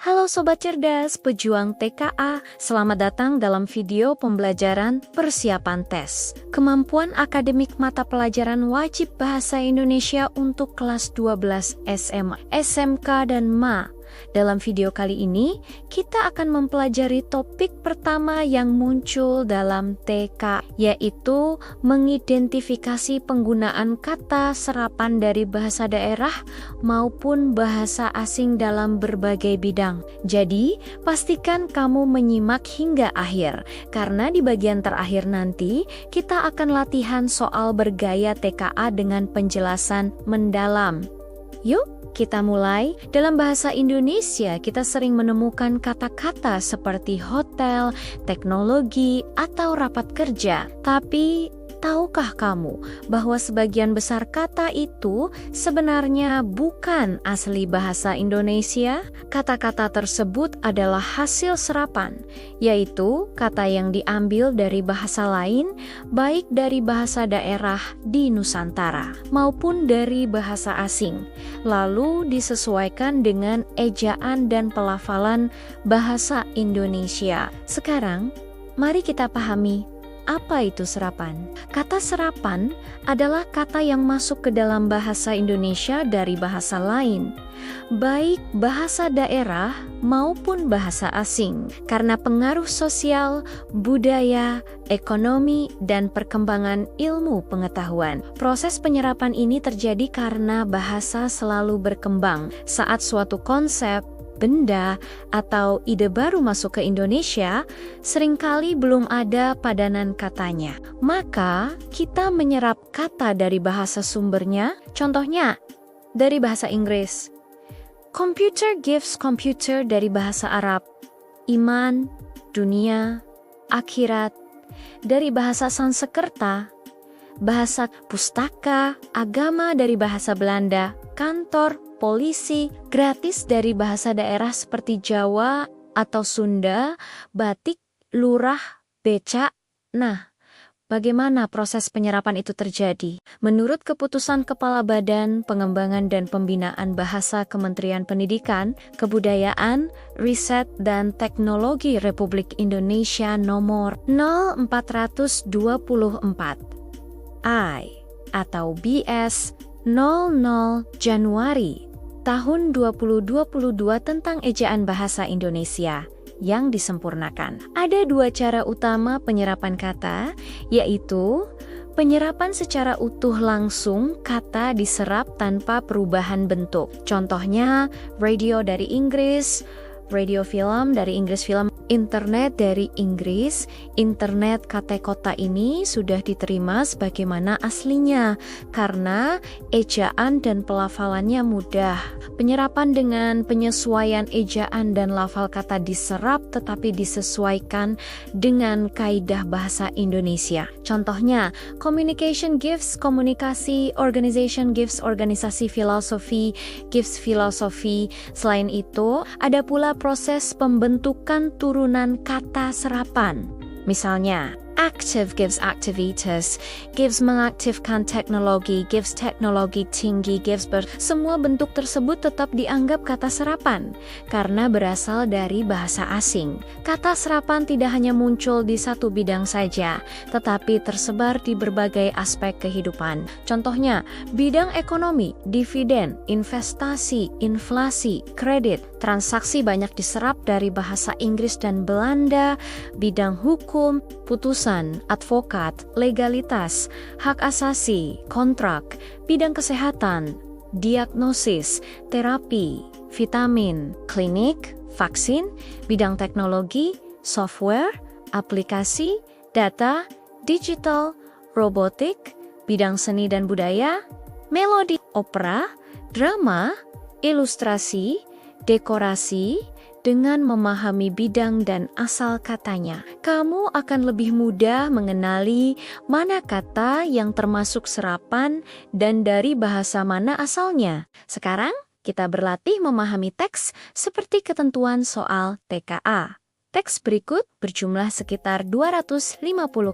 Halo Sobat Cerdas, pejuang TKA. Selamat datang dalam video pembelajaran persiapan tes. Kemampuan akademik mata pelajaran wajib bahasa Indonesia untuk kelas 12 SMA, SMK, dan MA. Dalam video kali ini, kita akan mempelajari topik pertama yang muncul dalam TK, yaitu mengidentifikasi penggunaan kata serapan dari bahasa daerah maupun bahasa asing dalam berbagai bidang. Jadi, pastikan kamu menyimak hingga akhir, karena di bagian terakhir nanti, kita akan latihan soal bergaya TKA dengan penjelasan mendalam. Yuk, kita mulai. Dalam bahasa Indonesia, kita sering menemukan kata-kata seperti hotel, teknologi, atau rapat kerja. Tapi, tahukah kamu bahwa sebagian besar kata itu sebenarnya bukan asli bahasa Indonesia? Kata-kata tersebut adalah hasil serapan, yaitu kata yang diambil dari bahasa lain, baik dari bahasa daerah di Nusantara maupun dari bahasa asing, lalu disesuaikan dengan ejaan dan pelafalan bahasa Indonesia. Sekarang, mari kita pahami apa itu serapan. Kata serapan adalah kata yang masuk ke dalam bahasa Indonesia dari bahasa lain, baik bahasa daerah maupun bahasa asing, karena pengaruh sosial, budaya, ekonomi, dan perkembangan ilmu pengetahuan. Proses penyerapan ini terjadi karena bahasa selalu berkembang. Saat suatu konsep, benda, atau ide baru masuk ke Indonesia, seringkali belum ada padanan katanya. Maka, kita menyerap kata dari bahasa sumbernya, contohnya dari bahasa Inggris. Computer gives computer dari bahasa Arab. Iman, dunia, akhirat dari bahasa Sanskerta. Bahasa pustaka, agama dari bahasa Belanda, kantor, polisi, gratis dari bahasa daerah seperti Jawa atau Sunda, batik, lurah, becak. Nah, bagaimana proses penyerapan itu terjadi? Menurut keputusan Kepala Badan Pengembangan dan Pembinaan Bahasa Kementerian Pendidikan, Kebudayaan, Riset, dan Teknologi Republik Indonesia nomor 0424 I atau BS 00 Januari tahun 2022 tentang ejaan bahasa Indonesia yang disempurnakan. Ada dua cara utama penyerapan kata, yaitu penyerapan secara utuh langsung, kata diserap tanpa perubahan bentuk. Contohnya radio dari Inggris, radio film dari Inggris film, internet dari Inggris. Internet kata kota ini sudah diterima sebagaimana aslinya karena ejaan dan pelafalannya mudah. Penyerapan dengan penyesuaian ejaan dan lafal kata diserap tetapi disesuaikan dengan kaidah bahasa Indonesia. Contohnya, communication gives komunikasi, organization gives organisasi, philosophy gives philosophy. Selain itu, ada pula proses pembentukan turunan kata serapan. Misalnya, active gives activitas, gives mengaktifkan teknologi, gives teknologi tinggi, gives semua bentuk tersebut tetap dianggap kata serapan karena berasal dari bahasa asing. Kata serapan tidak hanya muncul di satu bidang saja, tetapi tersebar di berbagai aspek kehidupan. Contohnya, bidang ekonomi, dividen, investasi, inflasi, kredit, transaksi banyak diserap dari bahasa Inggris dan Belanda, bidang hukum, putusan, advokat, legalitas, hak asasi, kontrak, bidang kesehatan, diagnosis, terapi, vitamin, klinik, vaksin, bidang teknologi, software, aplikasi, data, digital, robotik, bidang seni dan budaya, melodi, opera, drama, ilustrasi, dekorasi. Dengan memahami bidang dan asal katanya, kamu akan lebih mudah mengenali mana kata yang termasuk serapan dan dari bahasa mana asalnya. Sekarang, kita berlatih memahami teks seperti ketentuan soal TKA. Teks berikut berjumlah sekitar 250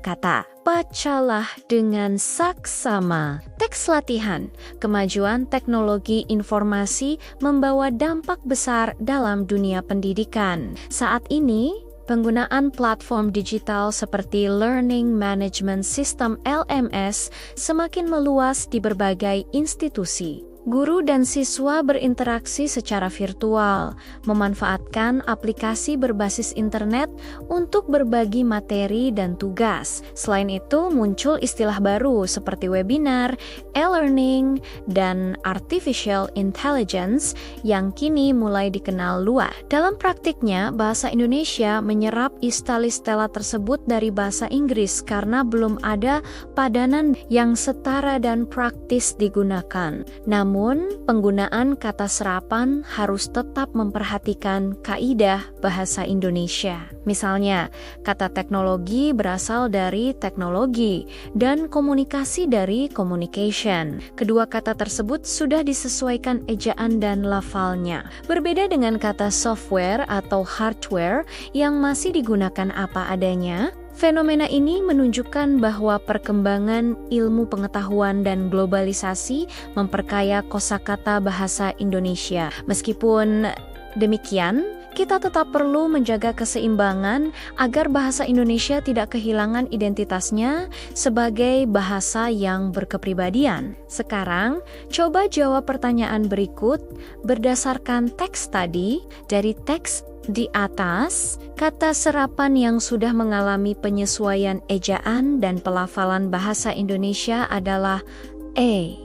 kata. Bacalah dengan saksama. Teks latihan. Kemajuan teknologi informasi membawa dampak besar dalam dunia pendidikan. Saat ini, penggunaan platform digital seperti Learning Management System (LMS) semakin meluas di berbagai institusi. Guru dan siswa berinteraksi secara virtual, memanfaatkan aplikasi berbasis internet untuk berbagi materi dan tugas. Selain itu, muncul istilah baru seperti webinar, e-learning, dan artificial intelligence yang kini mulai dikenal luas. Dalam praktiknya, bahasa Indonesia menyerap istilah-istilah tersebut dari bahasa Inggris karena belum ada padanan yang setara dan praktis digunakan. Namun, penggunaan kata serapan harus tetap memperhatikan kaidah bahasa Indonesia. Misalnya, kata teknologi berasal dari teknologi dan komunikasi dari communication. Kedua kata tersebut sudah disesuaikan ejaan dan lafalnya. Berbeda dengan kata software atau hardware yang masih digunakan apa adanya. Fenomena ini menunjukkan bahwa perkembangan ilmu pengetahuan dan globalisasi memperkaya kosakata bahasa Indonesia. Meskipun demikian, kita tetap perlu menjaga keseimbangan agar bahasa Indonesia tidak kehilangan identitasnya sebagai bahasa yang berkepribadian. Sekarang, coba jawab pertanyaan berikut berdasarkan teks tadi. Dari teks di atas, kata serapan yang sudah mengalami penyesuaian ejaan dan pelafalan bahasa Indonesia adalah A.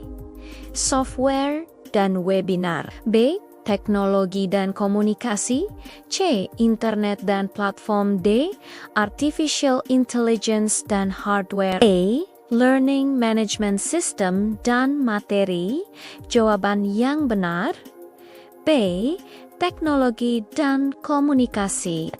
Software dan webinar. B. Teknologi dan komunikasi. C. Internet dan platform. D. Artificial intelligence dan hardware. A. Learning management system dan materi. Jawaban yang benar B. Teknologi dan komunikasi.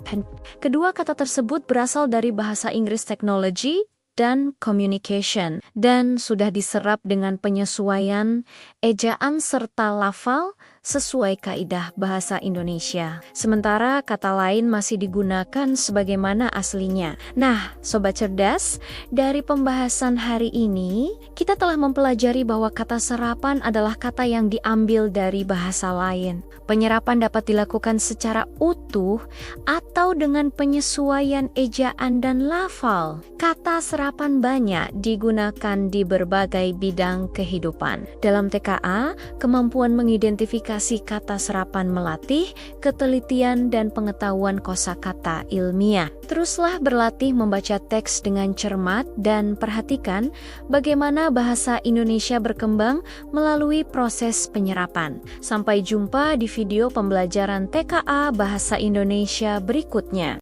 Kedua kata tersebut berasal dari bahasa Inggris technology dan communication dan sudah diserap dengan penyesuaian ejaan serta lafal sesuai kaidah bahasa Indonesia. Sementara kata lain masih digunakan sebagaimana aslinya. Nah, Sobat Cerdas, dari pembahasan hari ini, kita telah mempelajari bahwa kata serapan adalah kata yang diambil dari bahasa lain. Penyerapan dapat dilakukan secara utuh atau dengan penyesuaian ejaan dan lafal. Kata serapan banyak digunakan di berbagai bidang kehidupan. Dalam TKA, kemampuan mengidentifikasi kata serapan melatih ketelitian dan pengetahuan kosakata ilmiah. Teruslah berlatih membaca teks dengan cermat dan perhatikan bagaimana bahasa Indonesia berkembang melalui proses penyerapan. Sampai jumpa di video pembelajaran TKA Bahasa Indonesia berikutnya.